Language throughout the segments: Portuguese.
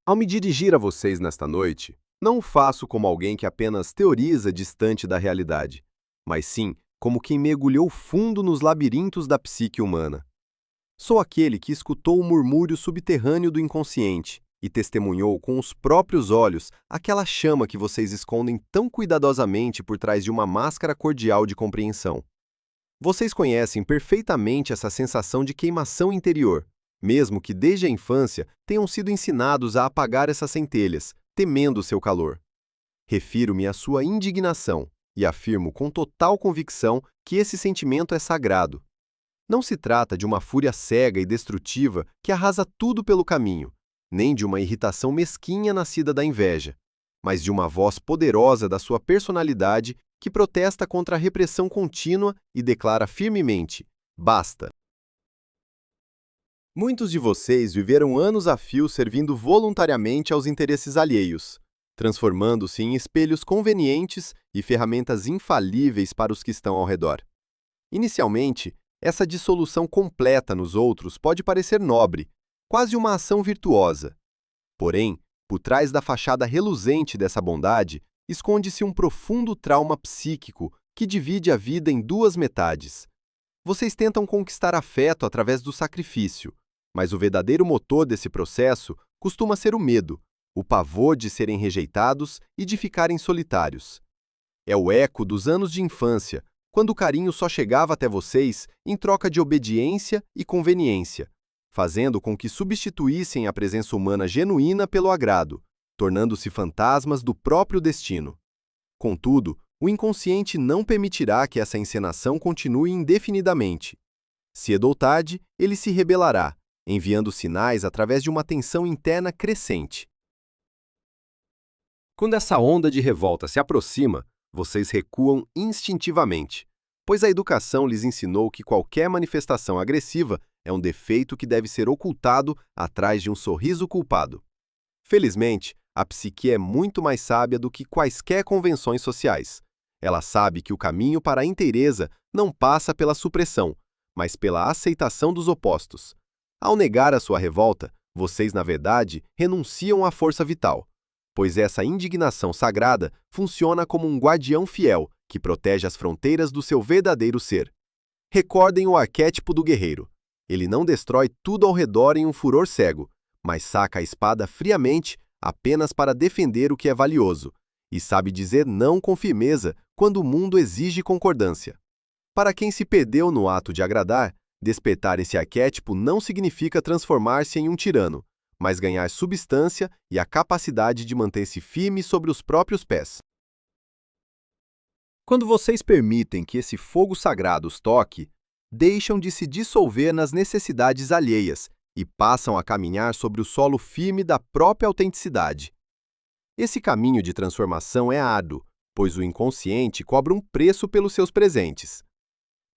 Ao me dirigir a vocês nesta noite, não o faço como alguém que apenas teoriza distante da realidade, mas sim como quem mergulhou fundo nos labirintos da psique humana. Sou aquele que escutou o murmúrio subterrâneo do inconsciente e testemunhou com os próprios olhos aquela chama que vocês escondem tão cuidadosamente por trás de uma máscara cordial de compreensão. Vocês conhecem perfeitamente essa sensação de queimação interior, mesmo que desde a infância tenham sido ensinados a apagar essas centelhas, temendo seu calor. Refiro-me à sua indignação e afirmo com total convicção que esse sentimento é sagrado. Não se trata de uma fúria cega e destrutiva que arrasa tudo pelo caminho, nem de uma irritação mesquinha nascida da inveja, mas de uma voz poderosa da sua personalidade que protesta contra a repressão contínua e declara firmemente: basta! Muitos de vocês viveram anos a fio servindo voluntariamente aos interesses alheios, transformando-se em espelhos convenientes e ferramentas infalíveis para os que estão ao redor. Inicialmente, essa dissolução completa nos outros pode parecer nobre, quase uma ação virtuosa. Porém, por trás da fachada reluzente dessa bondade, esconde-se um profundo trauma psíquico que divide a vida em duas metades. Vocês tentam conquistar afeto através do sacrifício, mas o verdadeiro motor desse processo costuma ser o medo, o pavor de serem rejeitados e de ficarem solitários. É o eco dos anos de infância, quando o carinho só chegava até vocês em troca de obediência e conveniência, fazendo com que substituíssem a presença humana genuína pelo agrado, tornando-se fantasmas do próprio destino. Contudo, o inconsciente não permitirá que essa encenação continue indefinidamente. Cedo ou tarde, ele se rebelará, enviando sinais através de uma tensão interna crescente. Quando essa onda de revolta se aproxima, vocês recuam instintivamente, pois a educação lhes ensinou que qualquer manifestação agressiva é um defeito que deve ser ocultado atrás de um sorriso culpado. Felizmente, a psique é muito mais sábia do que quaisquer convenções sociais. Ela sabe que o caminho para a inteireza não passa pela supressão, mas pela aceitação dos opostos. Ao negar a sua revolta, vocês, na verdade, renunciam à força vital, pois essa indignação sagrada funciona como um guardião fiel que protege as fronteiras do seu verdadeiro ser. Recordem o arquétipo do guerreiro. Ele não destrói tudo ao redor em um furor cego, mas saca a espada friamente apenas para defender o que é valioso, e sabe dizer não com firmeza quando o mundo exige concordância. Para quem se perdeu no ato de agradar, despertar esse arquétipo não significa transformar-se em um tirano, mas ganhar substância e a capacidade de manter-se firme sobre os próprios pés. Quando vocês permitem que esse fogo sagrado os toque, deixam de se dissolver nas necessidades alheias e passam a caminhar sobre o solo firme da própria autenticidade. Esse caminho de transformação é árduo, pois o inconsciente cobra um preço pelos seus presentes.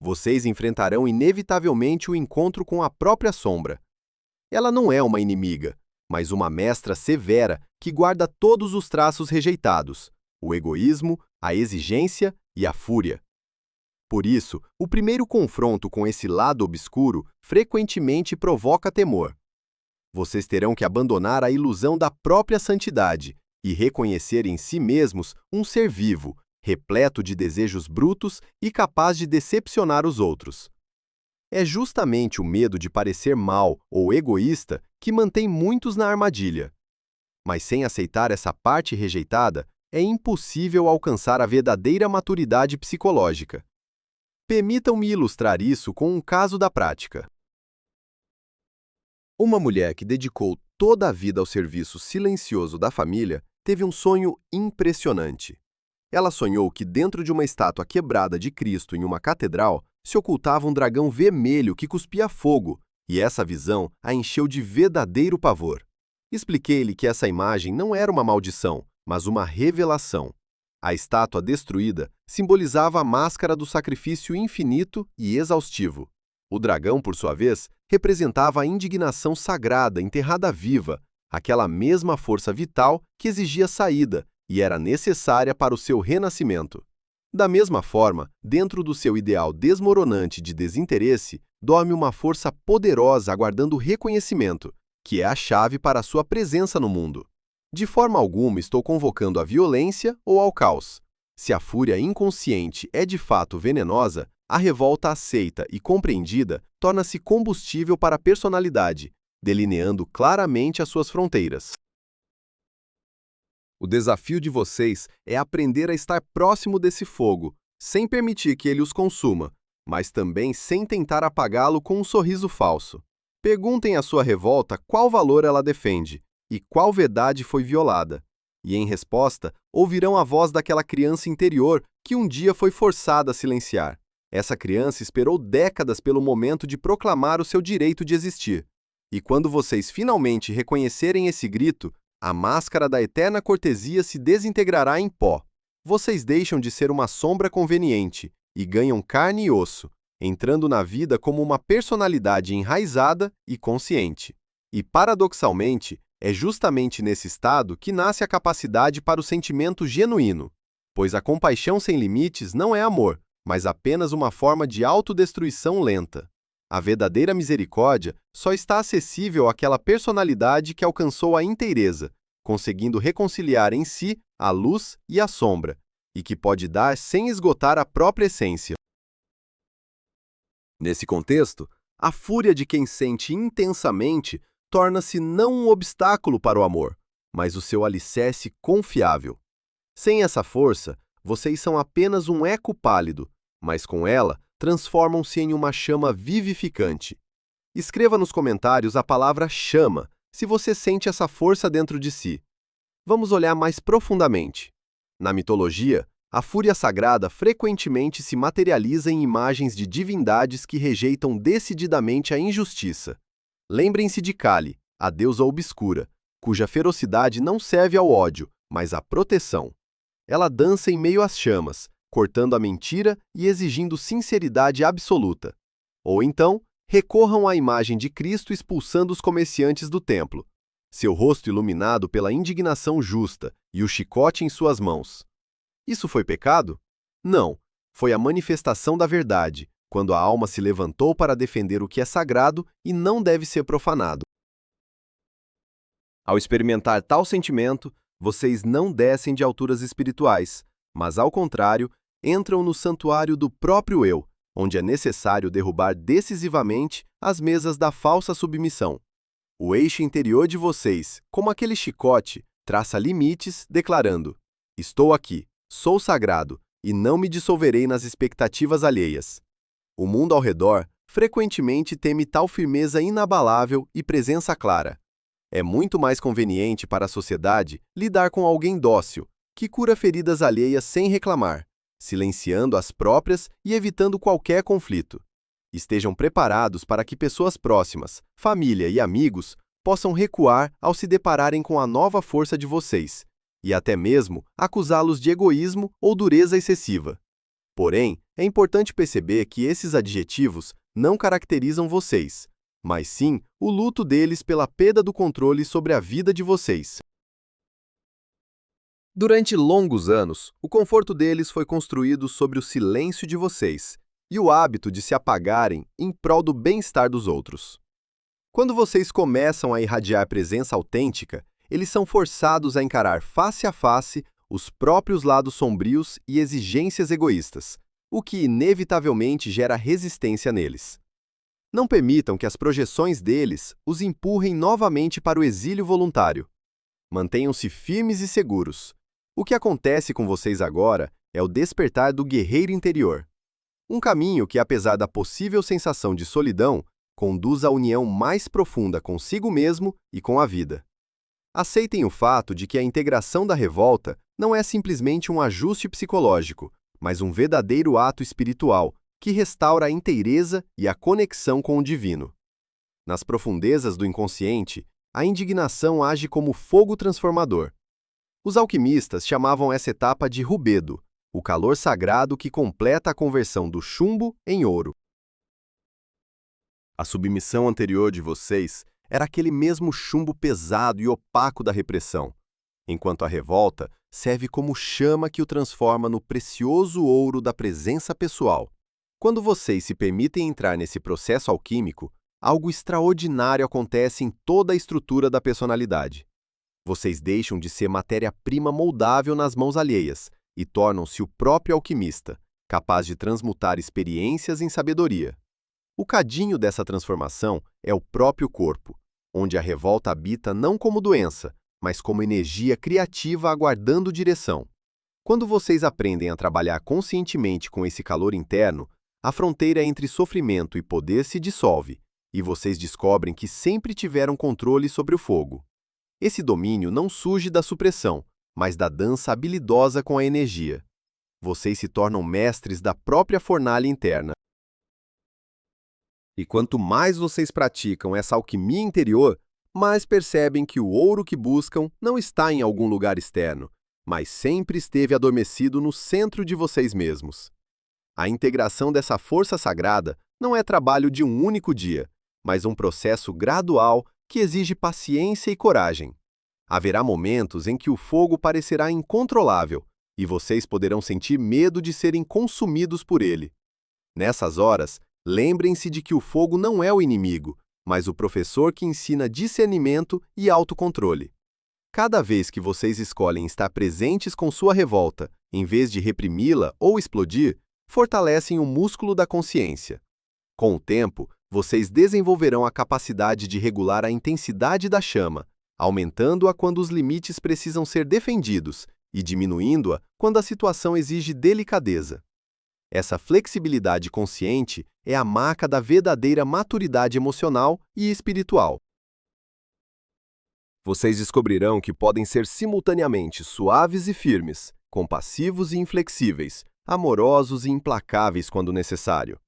Vocês enfrentarão inevitavelmente o encontro com a própria sombra. Ela não é uma inimiga, mas uma mestra severa que guarda todos os traços rejeitados: o egoísmo, a exigência e a fúria. Por isso, o primeiro confronto com esse lado obscuro frequentemente provoca temor. Vocês terão que abandonar a ilusão da própria santidade e reconhecer em si mesmos um ser vivo, repleto de desejos brutos e capaz de decepcionar os outros. É justamente o medo de parecer mal ou egoísta que mantém muitos na armadilha. Mas sem aceitar essa parte rejeitada, é impossível alcançar a verdadeira maturidade psicológica. Permitam-me ilustrar isso com um caso da prática. Uma mulher que dedicou toda a vida ao serviço silencioso da família teve um sonho impressionante. Ela sonhou que dentro de uma estátua quebrada de Cristo em uma catedral se ocultava um dragão vermelho que cuspia fogo, e essa visão a encheu de verdadeiro pavor. Expliquei-lhe que essa imagem não era uma maldição, mas uma revelação. A estátua destruída simbolizava a máscara do sacrifício infinito e exaustivo. O dragão, por sua vez, representava a indignação sagrada enterrada viva, aquela mesma força vital que exigia saída e era necessária para o seu renascimento. Da mesma forma, dentro do seu ideal desmoronante de desinteresse, dorme uma força poderosa aguardando reconhecimento, que é a chave para a sua presença no mundo. De forma alguma estou convocando a violência ou ao caos. Se a fúria inconsciente é de fato venenosa, a revolta aceita e compreendida torna-se combustível para a personalidade, delineando claramente as suas fronteiras. O desafio de vocês é aprender a estar próximo desse fogo, sem permitir que ele os consuma, mas também sem tentar apagá-lo com um sorriso falso. Perguntem à sua revolta qual valor ela defende e qual verdade foi violada. E, em resposta, ouvirão a voz daquela criança interior que um dia foi forçada a silenciar. Essa criança esperou décadas pelo momento de proclamar o seu direito de existir. E quando vocês finalmente reconhecerem esse grito, a máscara da eterna cortesia se desintegrará em pó. Vocês deixam de ser uma sombra conveniente e ganham carne e osso, entrando na vida como uma personalidade enraizada e consciente. E, paradoxalmente, é justamente nesse estado que nasce a capacidade para o sentimento genuíno, pois a compaixão sem limites não é amor, mas apenas uma forma de autodestruição lenta. A verdadeira misericórdia só está acessível àquela personalidade que alcançou a inteireza, conseguindo reconciliar em si a luz e a sombra, e que pode dar sem esgotar a própria essência. Nesse contexto, a fúria de quem sente intensamente torna-se não um obstáculo para o amor, mas o seu alicerce confiável. Sem essa força, vocês são apenas um eco pálido, mas com ela, transformam-se em uma chama vivificante. Escreva nos comentários a palavra chama, se você sente essa força dentro de si. Vamos olhar mais profundamente. Na mitologia, a fúria sagrada frequentemente se materializa em imagens de divindades que rejeitam decididamente a injustiça. Lembrem-se de Kali, a deusa obscura, cuja ferocidade não serve ao ódio, mas à proteção. Ela dança em meio às chamas, cortando a mentira e exigindo sinceridade absoluta. Ou então, recorram à imagem de Cristo expulsando os comerciantes do templo, seu rosto iluminado pela indignação justa e o chicote em suas mãos. Isso foi pecado? Não, foi a manifestação da verdade, quando a alma se levantou para defender o que é sagrado e não deve ser profanado. Ao experimentar tal sentimento, vocês não descem de alturas espirituais, mas, ao contrário, entram no santuário do próprio eu, onde é necessário derrubar decisivamente as mesas da falsa submissão. O eixo interior de vocês, como aquele chicote, traça limites, declarando: estou aqui, sou sagrado, e não me dissolverei nas expectativas alheias. O mundo ao redor frequentemente teme tal firmeza inabalável e presença clara. É muito mais conveniente para a sociedade lidar com alguém dócil, que cura feridas alheias sem reclamar, silenciando as próprias e evitando qualquer conflito. Estejam preparados para que pessoas próximas, família e amigos possam recuar ao se depararem com a nova força de vocês, e até mesmo acusá-los de egoísmo ou dureza excessiva. Porém, é importante perceber que esses adjetivos não caracterizam vocês, mas sim o luto deles pela perda do controle sobre a vida de vocês. Durante longos anos, o conforto deles foi construído sobre o silêncio de vocês e o hábito de se apagarem em prol do bem-estar dos outros. Quando vocês começam a irradiar presença autêntica, eles são forçados a encarar face a face os próprios lados sombrios e exigências egoístas, o que inevitavelmente gera resistência neles. Não permitam que as projeções deles os empurrem novamente para o exílio voluntário. Mantenham-se firmes e seguros. O que acontece com vocês agora é o despertar do guerreiro interior. Um caminho que, apesar da possível sensação de solidão, conduz à união mais profunda consigo mesmo e com a vida. Aceitem o fato de que a integração da revolta não é simplesmente um ajuste psicológico, mas um verdadeiro ato espiritual que restaura a inteireza e a conexão com o divino. Nas profundezas do inconsciente, a indignação age como fogo transformador. Os alquimistas chamavam essa etapa de rubedo, o calor sagrado que completa a conversão do chumbo em ouro. A submissão anterior de vocês era aquele mesmo chumbo pesado e opaco da repressão, enquanto a revolta serve como chama que o transforma no precioso ouro da presença pessoal. Quando vocês se permitem entrar nesse processo alquímico, algo extraordinário acontece em toda a estrutura da personalidade. Vocês deixam de ser matéria-prima moldável nas mãos alheias e tornam-se o próprio alquimista, capaz de transmutar experiências em sabedoria. O cadinho dessa transformação é o próprio corpo, onde a revolta habita não como doença, mas como energia criativa aguardando direção. Quando vocês aprendem a trabalhar conscientemente com esse calor interno, a fronteira entre sofrimento e poder se dissolve, e vocês descobrem que sempre tiveram controle sobre o fogo. Esse domínio não surge da supressão, mas da dança habilidosa com a energia. Vocês se tornam mestres da própria fornalha interna. E quanto mais vocês praticam essa alquimia interior, mais percebem que o ouro que buscam não está em algum lugar externo, mas sempre esteve adormecido no centro de vocês mesmos. A integração dessa força sagrada não é trabalho de um único dia, mas um processo gradual que exige paciência e coragem. Haverá momentos em que o fogo parecerá incontrolável e vocês poderão sentir medo de serem consumidos por ele. Nessas horas, lembrem-se de que o fogo não é o inimigo, mas o professor que ensina discernimento e autocontrole. Cada vez que vocês escolhem estar presentes com sua revolta, em vez de reprimi-la ou explodir, fortalecem o músculo da consciência. Com o tempo, vocês desenvolverão a capacidade de regular a intensidade da chama, aumentando-a quando os limites precisam ser defendidos e diminuindo-a quando a situação exige delicadeza. Essa flexibilidade consciente é a marca da verdadeira maturidade emocional e espiritual. Vocês descobrirão que podem ser simultaneamente suaves e firmes, compassivos e inflexíveis, amorosos e implacáveis quando necessário.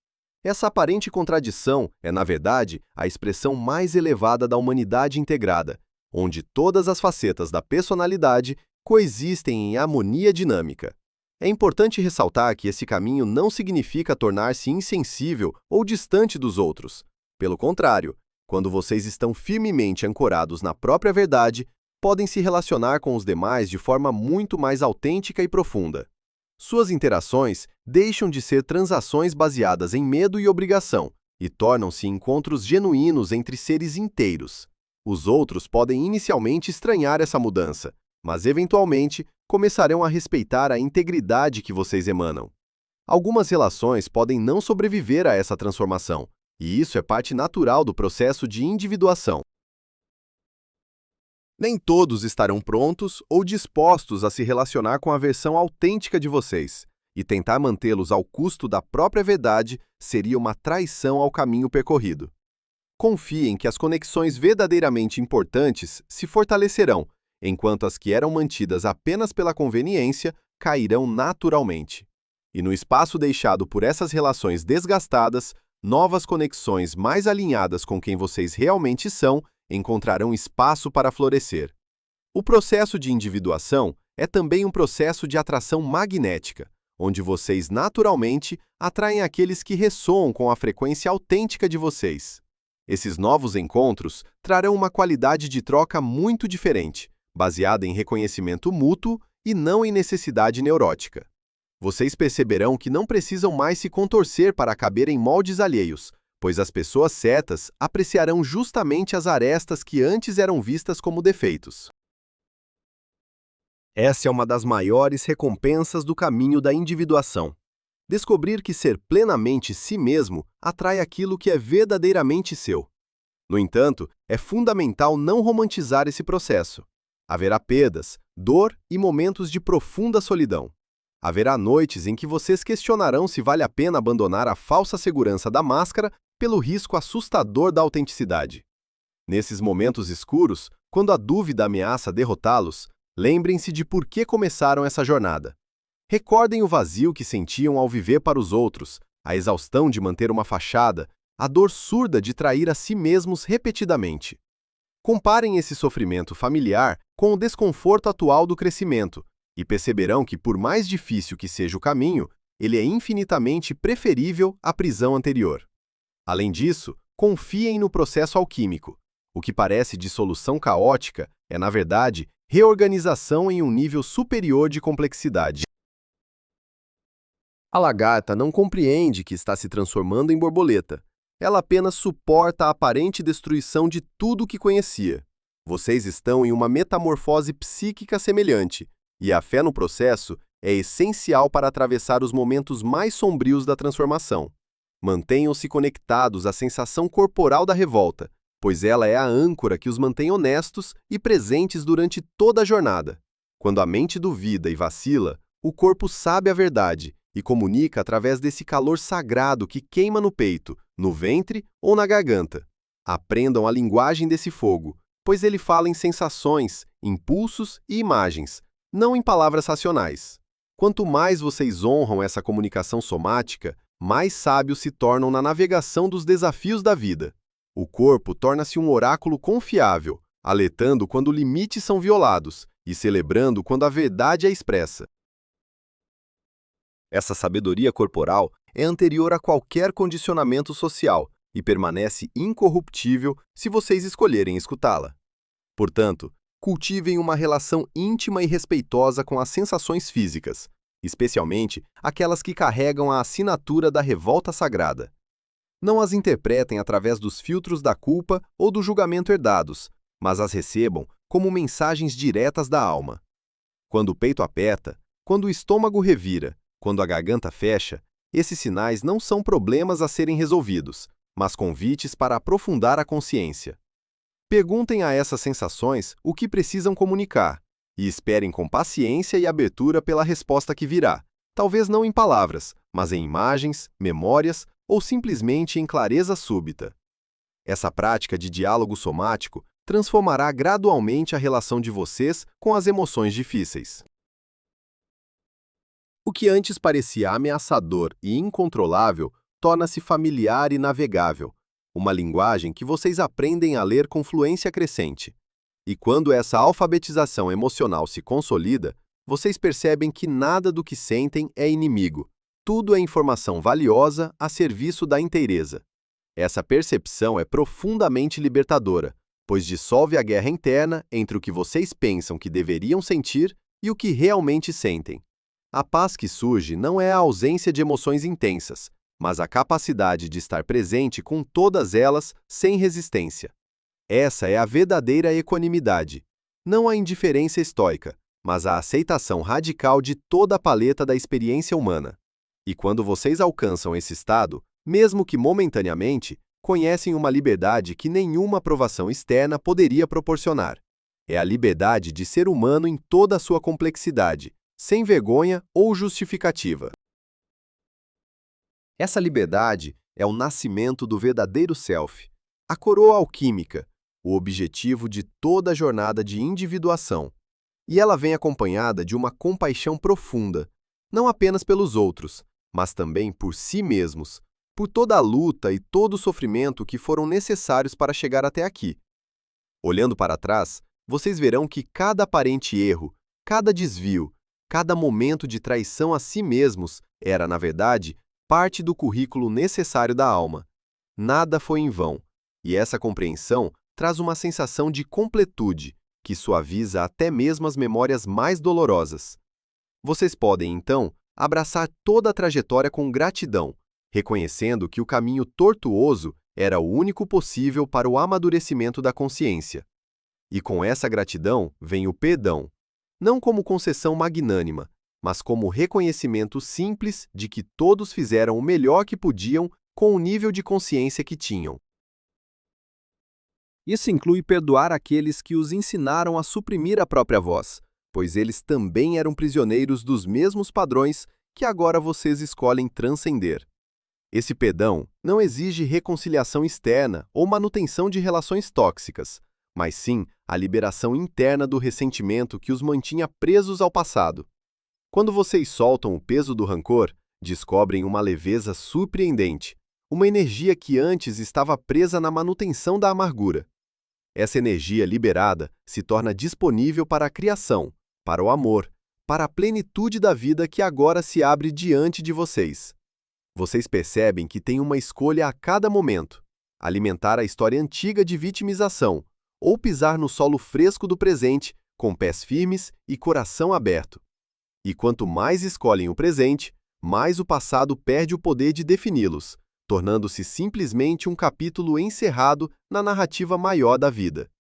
Essa aparente contradição é, na verdade, a expressão mais elevada da humanidade integrada, onde todas as facetas da personalidade coexistem em harmonia dinâmica. É importante ressaltar que esse caminho não significa tornar-se insensível ou distante dos outros. Pelo contrário, quando vocês estão firmemente ancorados na própria verdade, podem se relacionar com os demais de forma muito mais autêntica e profunda. Suas interações deixam de ser transações baseadas em medo e obrigação e tornam-se encontros genuínos entre seres inteiros. Os outros podem inicialmente estranhar essa mudança, mas eventualmente começarão a respeitar a integridade que vocês emanam. Algumas relações podem não sobreviver a essa transformação, e isso é parte natural do processo de individuação. Nem todos estarão prontos ou dispostos a se relacionar com a versão autêntica de vocês, e tentar mantê-los ao custo da própria verdade seria uma traição ao caminho percorrido. Confiem que as conexões verdadeiramente importantes se fortalecerão, enquanto as que eram mantidas apenas pela conveniência cairão naturalmente. E no espaço deixado por essas relações desgastadas, novas conexões mais alinhadas com quem vocês realmente são encontrarão espaço para florescer. O processo de individuação é também um processo de atração magnética, onde vocês naturalmente atraem aqueles que ressoam com a frequência autêntica de vocês. Esses novos encontros trarão uma qualidade de troca muito diferente, baseada em reconhecimento mútuo e não em necessidade neurótica. Vocês perceberão que não precisam mais se contorcer para caber em moldes alheios, pois as pessoas certas apreciarão justamente as arestas que antes eram vistas como defeitos. Essa é uma das maiores recompensas do caminho da individuação. Descobrir que ser plenamente si mesmo atrai aquilo que é verdadeiramente seu. No entanto, é fundamental não romantizar esse processo. Haverá perdas, dor e momentos de profunda solidão. Haverá noites em que vocês questionarão se vale a pena abandonar a falsa segurança da máscara pelo risco assustador da autenticidade. Nesses momentos escuros, quando a dúvida ameaça derrotá-los, lembrem-se de por que começaram essa jornada. Recordem o vazio que sentiam ao viver para os outros, a exaustão de manter uma fachada, a dor surda de trair a si mesmos repetidamente. Comparem esse sofrimento familiar com o desconforto atual do crescimento e perceberão que, por mais difícil que seja o caminho, ele é infinitamente preferível à prisão anterior. Além disso, confiem no processo alquímico. O que parece dissolução caótica é, na verdade, reorganização em um nível superior de complexidade. A lagarta não compreende que está se transformando em borboleta. Ela apenas suporta a aparente destruição de tudo o que conhecia. Vocês estão em uma metamorfose psíquica semelhante, e a fé no processo é essencial para atravessar os momentos mais sombrios da transformação. Mantenham-se conectados à sensação corporal da revolta, pois ela é a âncora que os mantém honestos e presentes durante toda a jornada. Quando a mente duvida e vacila, o corpo sabe a verdade e comunica através desse calor sagrado que queima no peito, no ventre ou na garganta. Aprendam a linguagem desse fogo, pois ele fala em sensações, impulsos e imagens, não em palavras racionais. Quanto mais vocês honram essa comunicação somática, mais sábios se tornam na navegação dos desafios da vida. O corpo torna-se um oráculo confiável, alertando quando limites são violados e celebrando quando a verdade é expressa. Essa sabedoria corporal é anterior a qualquer condicionamento social e permanece incorruptível se vocês escolherem escutá-la. Portanto, cultivem uma relação íntima e respeitosa com as sensações físicas, especialmente aquelas que carregam a assinatura da revolta sagrada. Não as interpretem através dos filtros da culpa ou do julgamento herdados, mas as recebam como mensagens diretas da alma. Quando o peito aperta, quando o estômago revira, quando a garganta fecha, esses sinais não são problemas a serem resolvidos, mas convites para aprofundar a consciência. Perguntem a essas sensações o que precisam comunicar e esperem com paciência e abertura pela resposta que virá, talvez não em palavras, mas em imagens, memórias ou simplesmente em clareza súbita. Essa prática de diálogo somático transformará gradualmente a relação de vocês com as emoções difíceis. O que antes parecia ameaçador e incontrolável torna-se familiar e navegável, uma linguagem que vocês aprendem a ler com fluência crescente. E quando essa alfabetização emocional se consolida, vocês percebem que nada do que sentem é inimigo. Tudo é informação valiosa a serviço da inteireza. Essa percepção é profundamente libertadora, pois dissolve a guerra interna entre o que vocês pensam que deveriam sentir e o que realmente sentem. A paz que surge não é a ausência de emoções intensas, mas a capacidade de estar presente com todas elas sem resistência. Essa é a verdadeira equanimidade, não a indiferença estoica, mas a aceitação radical de toda a paleta da experiência humana. E quando vocês alcançam esse estado, mesmo que momentaneamente, conhecem uma liberdade que nenhuma aprovação externa poderia proporcionar. É a liberdade de ser humano em toda a sua complexidade, sem vergonha ou justificativa. Essa liberdade é o nascimento do verdadeiro self, a coroa alquímica, o objetivo de toda a jornada de individuação. E ela vem acompanhada de uma compaixão profunda, não apenas pelos outros, mas também por si mesmos, por toda a luta e todo o sofrimento que foram necessários para chegar até aqui. Olhando para trás, vocês verão que cada aparente erro, cada desvio, cada momento de traição a si mesmos era, na verdade, parte do currículo necessário da alma. Nada foi em vão, e essa compreensão traz uma sensação de completude, que suaviza até mesmo as memórias mais dolorosas. Vocês podem, então, abraçar toda a trajetória com gratidão, reconhecendo que o caminho tortuoso era o único possível para o amadurecimento da consciência. E com essa gratidão vem o perdão, não como concessão magnânima, mas como reconhecimento simples de que todos fizeram o melhor que podiam com o nível de consciência que tinham. Isso inclui perdoar aqueles que os ensinaram a suprimir a própria voz, pois eles também eram prisioneiros dos mesmos padrões que agora vocês escolhem transcender. Esse perdão não exige reconciliação externa ou manutenção de relações tóxicas, mas sim a liberação interna do ressentimento que os mantinha presos ao passado. Quando vocês soltam o peso do rancor, descobrem uma leveza surpreendente, uma energia que antes estava presa na manutenção da amargura. Essa energia liberada se torna disponível para a criação, para o amor, para a plenitude da vida que agora se abre diante de vocês. Vocês percebem que têm uma escolha a cada momento: alimentar a história antiga de vitimização ou pisar no solo fresco do presente, com pés firmes e coração aberto. E quanto mais escolhem o presente, mais o passado perde o poder de defini-los, tornando-se simplesmente um capítulo encerrado na narrativa maior da vida.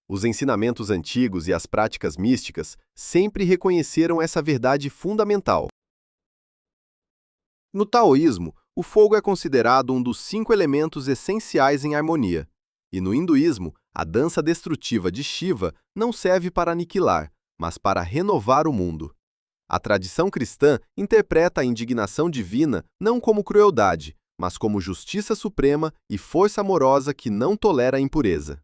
Os ensinamentos antigos e as práticas místicas sempre reconheceram essa verdade fundamental. No taoísmo, o fogo é considerado um dos 5 elementos essenciais em harmonia. E no hinduísmo, a dança destrutiva de Shiva não serve para aniquilar, mas para renovar o mundo. A tradição cristã interpreta a indignação divina não como crueldade, mas como justiça suprema e força amorosa que não tolera a impureza.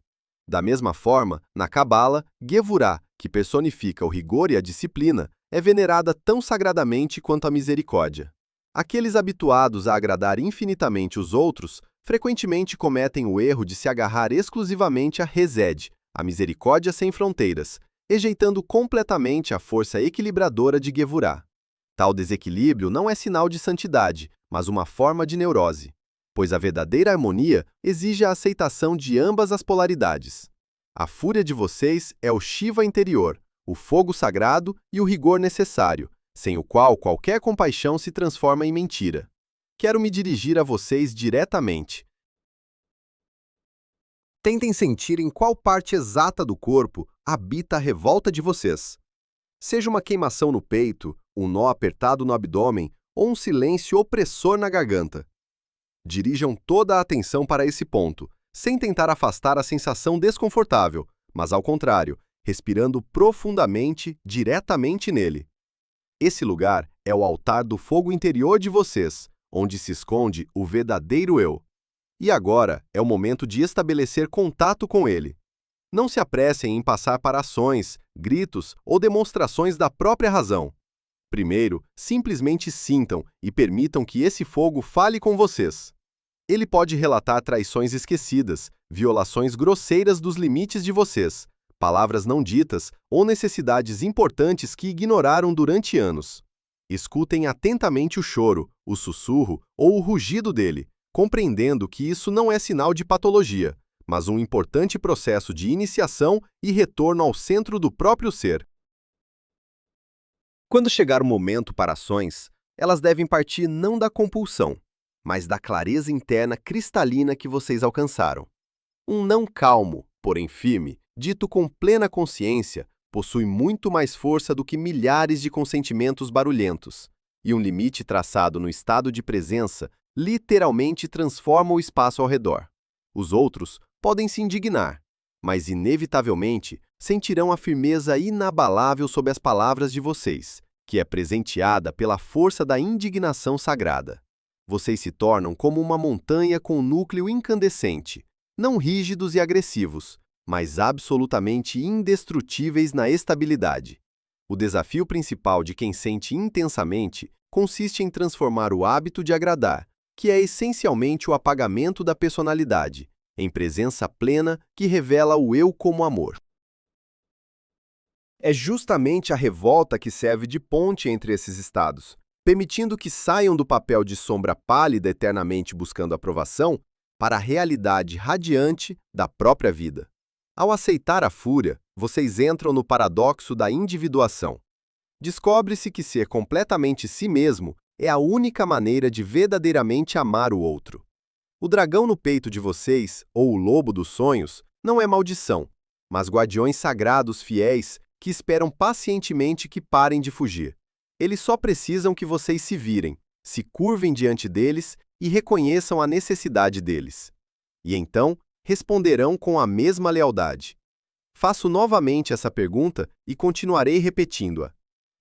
Da mesma forma, na Cabala, Gevurah, que personifica o rigor e a disciplina, é venerada tão sagradamente quanto a misericórdia. Aqueles habituados a agradar infinitamente os outros frequentemente cometem o erro de se agarrar exclusivamente a Hesed, a misericórdia sem fronteiras, rejeitando completamente a força equilibradora de Gevurah. Tal desequilíbrio não é sinal de santidade, mas uma forma de neurose, pois a verdadeira harmonia exige a aceitação de ambas as polaridades. A fúria de vocês é o Shiva interior, o fogo sagrado e o rigor necessário, sem o qual qualquer compaixão se transforma em mentira. Quero me dirigir a vocês diretamente. Tentem sentir em qual parte exata do corpo habita a revolta de vocês. Seja uma queimação no peito, um nó apertado no abdômen ou um silêncio opressor na garganta. Dirijam toda a atenção para esse ponto, sem tentar afastar a sensação desconfortável, mas ao contrário, respirando profundamente, diretamente nele. Esse lugar é o altar do fogo interior de vocês, onde se esconde o verdadeiro eu. E agora é o momento de estabelecer contato com ele. Não se apressem em passar para ações, gritos ou demonstrações da própria razão. Primeiro, simplesmente sintam e permitam que esse fogo fale com vocês. Ele pode relatar traições esquecidas, violações grosseiras dos limites de vocês, palavras não ditas ou necessidades importantes que ignoraram durante anos. Escutem atentamente o choro, o sussurro ou o rugido dele, compreendendo que isso não é sinal de patologia, mas um importante processo de iniciação e retorno ao centro do próprio ser. Quando chegar o momento para ações, elas devem partir não da compulsão, mas da clareza interna cristalina que vocês alcançaram. Um não calmo, porém firme, dito com plena consciência, possui muito mais força do que milhares de consentimentos barulhentos, e um limite traçado no estado de presença literalmente transforma o espaço ao redor. Os outros podem se indignar, mas inevitavelmente sentirão a firmeza inabalável sob as palavras de vocês, que é presenteada pela força da indignação sagrada. Vocês se tornam como uma montanha com um núcleo incandescente, não rígidos e agressivos, mas absolutamente indestrutíveis na estabilidade. O desafio principal de quem sente intensamente consiste em transformar o hábito de agradar, que é essencialmente o apagamento da personalidade, em presença plena que revela o eu como amor. É justamente a revolta que serve de ponte entre esses estados, permitindo que saiam do papel de sombra pálida eternamente buscando aprovação para a realidade radiante da própria vida. Ao aceitar a fúria, vocês entram no paradoxo da individuação. Descobre-se que ser completamente si mesmo é a única maneira de verdadeiramente amar o outro. O dragão no peito de vocês, ou o lobo dos sonhos, não é maldição, mas guardiões sagrados fiéis que esperam pacientemente que parem de fugir. Eles só precisam que vocês se virem, se curvem diante deles e reconheçam a necessidade deles. E então, responderão com a mesma lealdade. Faço novamente essa pergunta e continuarei repetindo-a.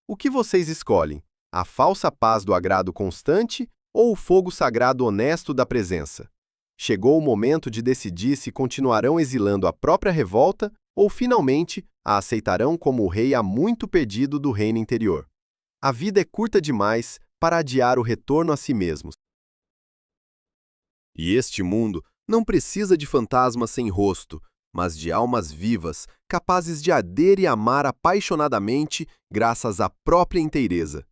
O que vocês escolhem? A falsa paz do agrado constante ou o fogo sagrado honesto da presença? Chegou o momento de decidir se continuarão exilando a própria revolta ou, finalmente, a aceitarão como o rei há muito perdido do reino interior. A vida é curta demais para adiar o retorno a si mesmos. E este mundo não precisa de fantasmas sem rosto, mas de almas vivas, capazes de arder e amar apaixonadamente graças à própria inteireza.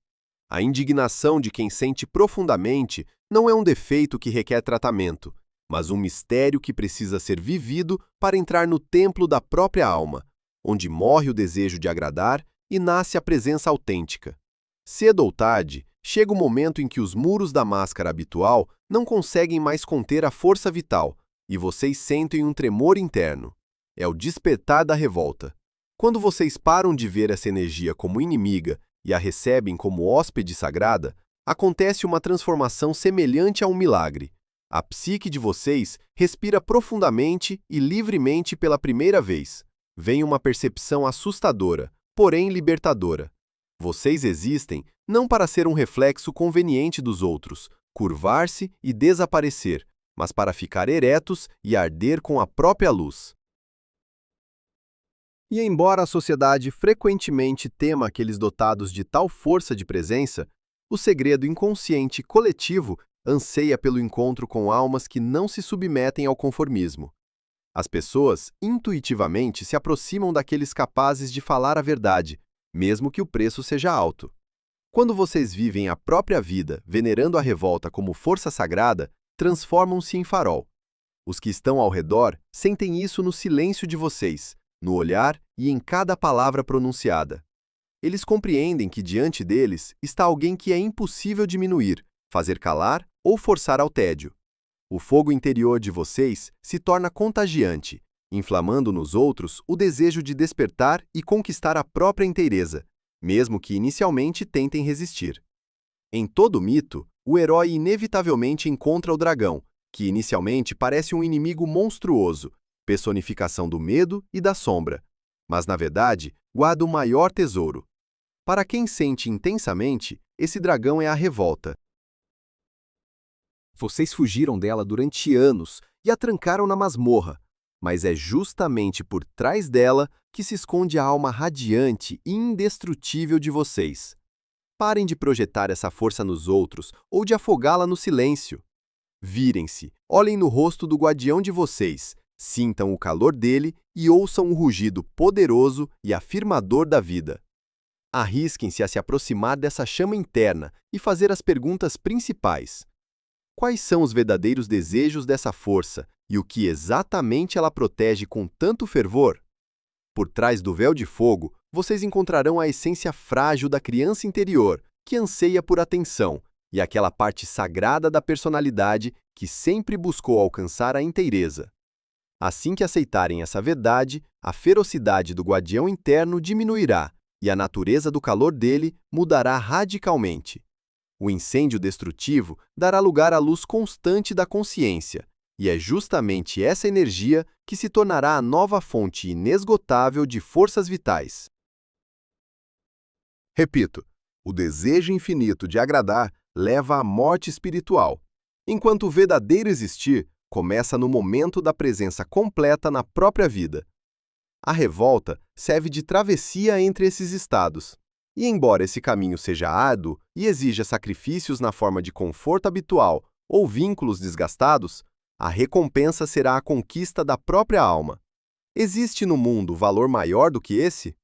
A indignação de quem sente profundamente não é um defeito que requer tratamento, mas um mistério que precisa ser vivido para entrar no templo da própria alma, onde morre o desejo de agradar e nasce a presença autêntica. Cedo ou tarde, chega o momento em que os muros da máscara habitual não conseguem mais conter a força vital, e vocês sentem um tremor interno. É o despertar da revolta. Quando vocês param de ver essa energia como inimiga e a recebem como hóspede sagrada, acontece uma transformação semelhante a um milagre. A psique de vocês respira profundamente e livremente pela primeira vez. Vem uma percepção assustadora, porém libertadora. Vocês existem não para ser um reflexo conveniente dos outros, curvar-se e desaparecer, mas para ficar eretos e arder com a própria luz. E embora a sociedade frequentemente tema aqueles dotados de tal força de presença, o segredo inconsciente coletivo anseia pelo encontro com almas que não se submetem ao conformismo. As pessoas, intuitivamente, se aproximam daqueles capazes de falar a verdade, mesmo que o preço seja alto. Quando vocês vivem a própria vida, venerando a revolta como força sagrada, transformam-se em farol. Os que estão ao redor sentem isso no silêncio de vocês, no olhar e em cada palavra pronunciada. Eles compreendem que diante deles está alguém que é impossível diminuir, fazer calar ou forçar ao tédio. O fogo interior de vocês se torna contagiante, inflamando nos outros o desejo de despertar e conquistar a própria inteireza, mesmo que inicialmente tentem resistir. Em todo mito, o herói inevitavelmente encontra o dragão, que inicialmente parece um inimigo monstruoso, personificação do medo e da sombra, mas na verdade guarda o maior tesouro. Para quem sente intensamente, esse dragão é a revolta. Vocês fugiram dela durante anos e a trancaram na masmorra, mas é justamente por trás dela que se esconde a alma radiante e indestrutível de vocês. Parem de projetar essa força nos outros ou de afogá-la no silêncio. Virem-se, olhem no rosto do guardião de vocês, sintam o calor dele e ouçam o rugido poderoso e afirmador da vida. Arrisquem-se a se aproximar dessa chama interna e fazer as perguntas principais. Quais são os verdadeiros desejos dessa força e o que exatamente ela protege com tanto fervor? Por trás do véu de fogo, vocês encontrarão a essência frágil da criança interior, que anseia por atenção, e aquela parte sagrada da personalidade que sempre buscou alcançar a inteireza. Assim que aceitarem essa verdade, a ferocidade do guardião interno diminuirá e a natureza do calor dele mudará radicalmente. O incêndio destrutivo dará lugar à luz constante da consciência, e é justamente essa energia que se tornará a nova fonte inesgotável de forças vitais. Repito, o desejo infinito de agradar leva à morte espiritual, enquanto o verdadeiro existir começa no momento da presença completa na própria vida. A revolta serve de travessia entre esses estados. E embora esse caminho seja árduo e exija sacrifícios na forma de conforto habitual ou vínculos desgastados, a recompensa será a conquista da própria alma. Existe no mundo valor maior do que esse?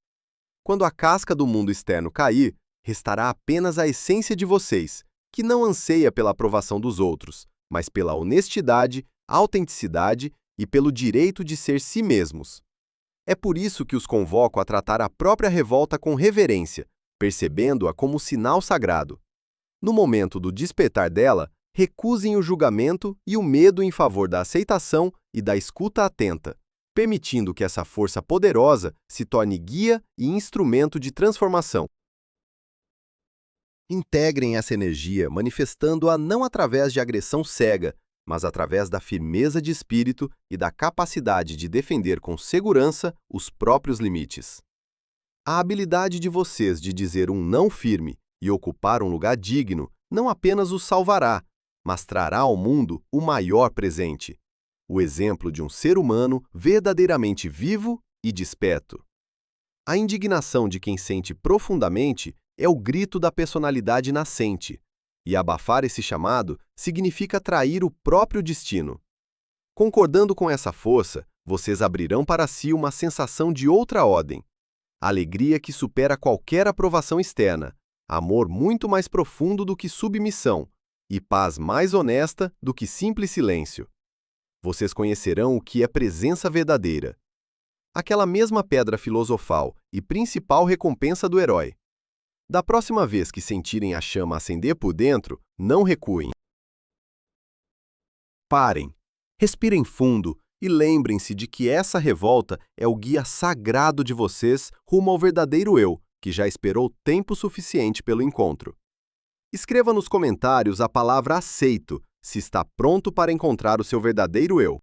Quando a casca do mundo externo cair, restará apenas a essência de vocês, que não anseia pela aprovação dos outros, mas pela honestidade, autenticidade e pelo direito de ser si mesmos. É por isso que os convoco a tratar a própria revolta com reverência, percebendo-a como sinal sagrado. No momento do despertar dela, recusem o julgamento e o medo em favor da aceitação e da escuta atenta, permitindo que essa força poderosa se torne guia e instrumento de transformação. Integrem essa energia, manifestando-a não através de agressão cega, mas através da firmeza de espírito e da capacidade de defender com segurança os próprios limites. A habilidade de vocês de dizer um não firme e ocupar um lugar digno não apenas os salvará, mas trará ao mundo o maior presente, o exemplo de um ser humano verdadeiramente vivo e desperto. A indignação de quem sente profundamente é o grito da personalidade nascente, e abafar esse chamado significa trair o próprio destino. Concordando com essa força, vocês abrirão para si uma sensação de outra ordem, alegria que supera qualquer aprovação externa, amor muito mais profundo do que submissão, e paz mais honesta do que simples silêncio. Vocês conhecerão o que é presença verdadeira. Aquela mesma pedra filosofal e principal recompensa do herói. Da próxima vez que sentirem a chama acender por dentro, não recuem. Parem, respirem fundo e lembrem-se de que essa revolta é o guia sagrado de vocês rumo ao verdadeiro eu, que já esperou tempo suficiente pelo encontro. Escreva nos comentários a palavra aceito, se está pronto para encontrar o seu verdadeiro eu.